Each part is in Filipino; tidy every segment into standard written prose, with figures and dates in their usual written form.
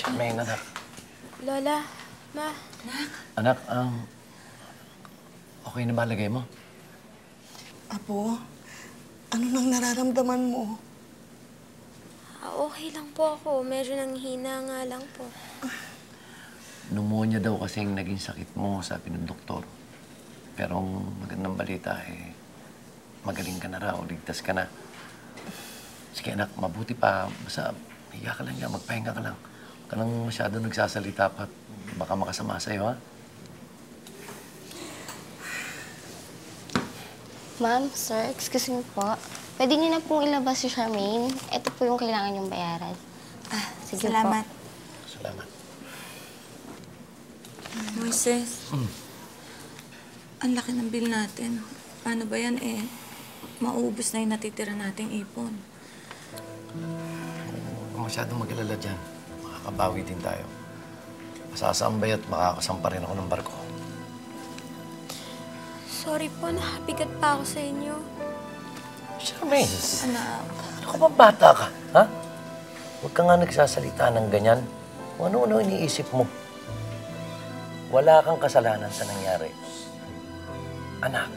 Charmaine, anak. Lola, Ma. Anak, okay na ba lagay mo? Apo, ano nang nararamdaman mo? Okay lang po ako. Medyo nanghina nga lang po. Pneumonia daw kasing naging sakit mo, sabi ng doktor. Pero ang magandang balita magaling ka na raw, ligtas ka na. Sige anak, mabuti pa. Basta higa ka lang yan, magpahinga ka lang. Huwag ka lang masyado nagsasalita pa. Baka makasama sa'yo, ha? Ma'am, sir, excuse me po. Pwede niyo na pong ilabas si Charmaine. Ito po yung kailangan niyong bayaran. Sige Salamat. po. Salamat. Moises, ang laki ng bill natin. Paano ba yan mauubos na yung natitira nating ipon? Huwag masyadong mag-alala dyan. Makakabawi din tayo. Masasambay at makakasampa rin ako ng barko. Sorry po, nakabigat pa ako sa inyo. Charmaine, Anak. ano ka ba bata ka, ha? Huwag ka nga nagsasalita ng ganyan. Kung ano-ano iniisip mo. Wala kang kasalanan sa nangyari. Anak,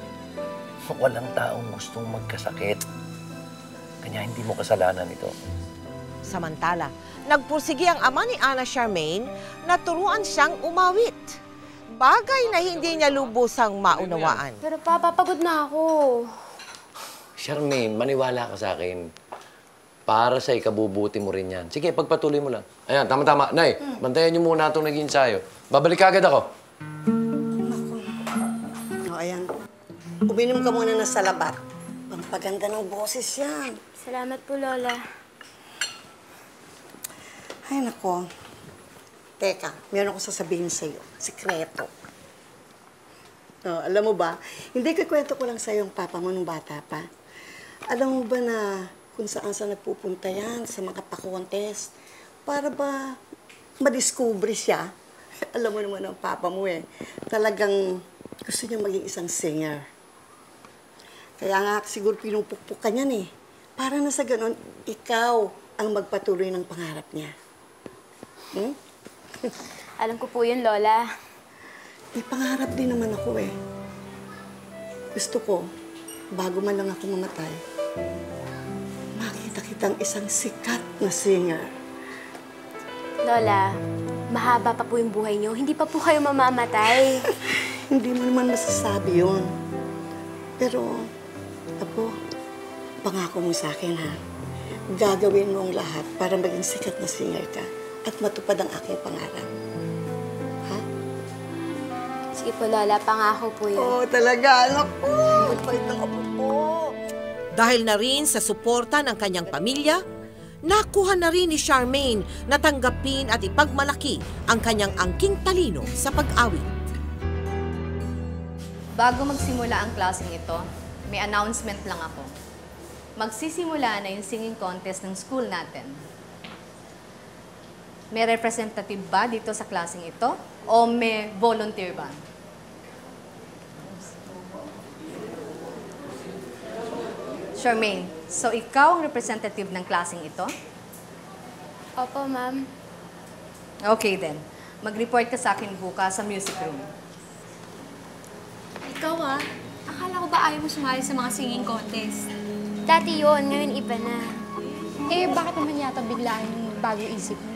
walang taong gustong magkasakit. Kanya hindi mo kasalanan ito. Samantala, nagpursigi ang ama ni Ana Charmaine na turuan siyang umawit. Bagay na hindi niya lubusang maunawaan. Pero papapagod na ako. Charmaine, maniwala ka sa akin. Para sa ikabubuti mo rin yan. Sige, pagpatuloy mo lang. Ayan, tama-tama. Nay, bantayan niyo muna itong naging ensayo. Babalik agad ako. O, ayan. Uminom ka muna ng salabat. Pampaganda ng boses yan. Salamat po, Lola. Ay, nako. Teka, meron akong sasabihin sa'yo. Sikreto. Alam mo ba, hindi kikwento ko lang sa'yo yung papa mo nung bata pa. Alam mo ba na kung saan nagpupunta yan sa mga pa-contest para ba madiscover siya? Alam mo naman ang papa mo talagang gusto niya maging isang singer. Kaya nga siguro pinupukpuk ka niyan para na sa ganon, ikaw ang magpatuloy ng pangarap niya. Alam ko po yun, Lola. May pangarap din naman ako Gusto ko, bago man lang ako mamatay, makita kitang isang sikat na singer. Lola, mahaba pa po yung buhay niyo. Hindi pa po kayo mamamatay. Hindi mo naman masasabi yun. Pero, Apo, pangako mo sa akin, ha? Gagawin mo ang lahat para maging sikat na singer ka at matupad ang aking pangarap. Ha? Sige po, Lola. Pangako po yun. Oo, talaga. Anak ko. Mabait ng apo po. Dahil na rin sa suporta ng kanyang pamilya, nakuha na rin ni Charmaine na tanggapin at ipagmalaki ang kanyang angking talino sa pag-awit. Bago magsimula ang klaseng ito, may announcement lang ako. Magsisimula na yung singing contest ng school natin. May representative ba dito sa klaseng ito? O may volunteer ba? Charmaine, so ikaw ang representative ng klaseng ito? Opo, ma'am. Okay then. Mag-report ka sa akin bukas sa music room. Ikaw akala ko ba ayaw mo sumali sa mga singing contest? Dati yun, ngayon iba na. Bakit naman yata biglaan yung bago isip mo?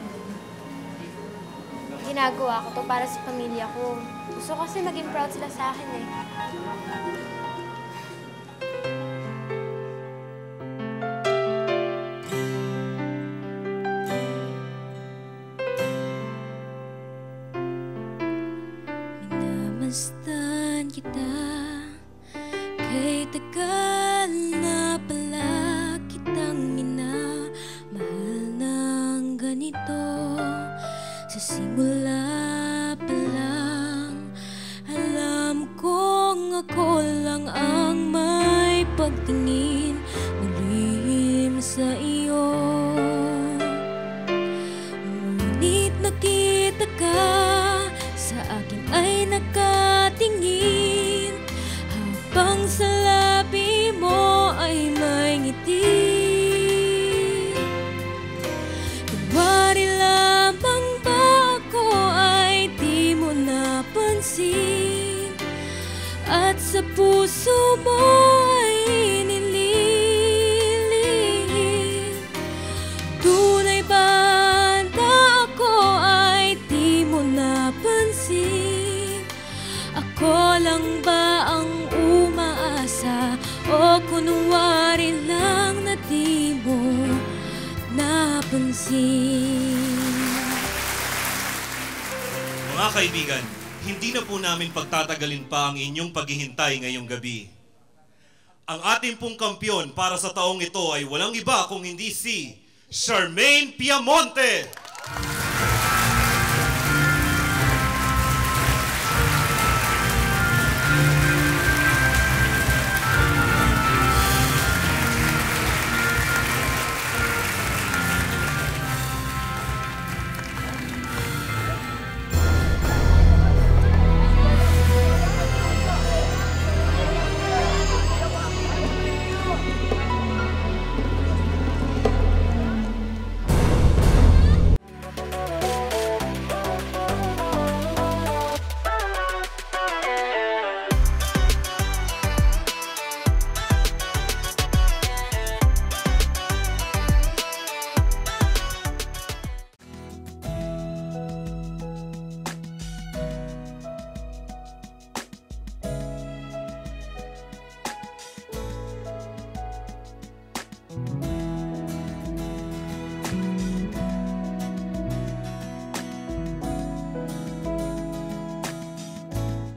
Ginagawa ko to para sa pamilya ko. Gusto ko kasi maging proud sila sa akin Minamastán kita, kay tagal na pala kitang minamahal ng ganito. Sa simula pa lang, alam kong napapansin. Mga kaibigan, hindi na po namin pagtatagalin pa ang inyong paghihintay ngayong gabi. Ang ating pong kampyon para sa taong ito ay walang iba kung hindi si Charmaine Piamonte!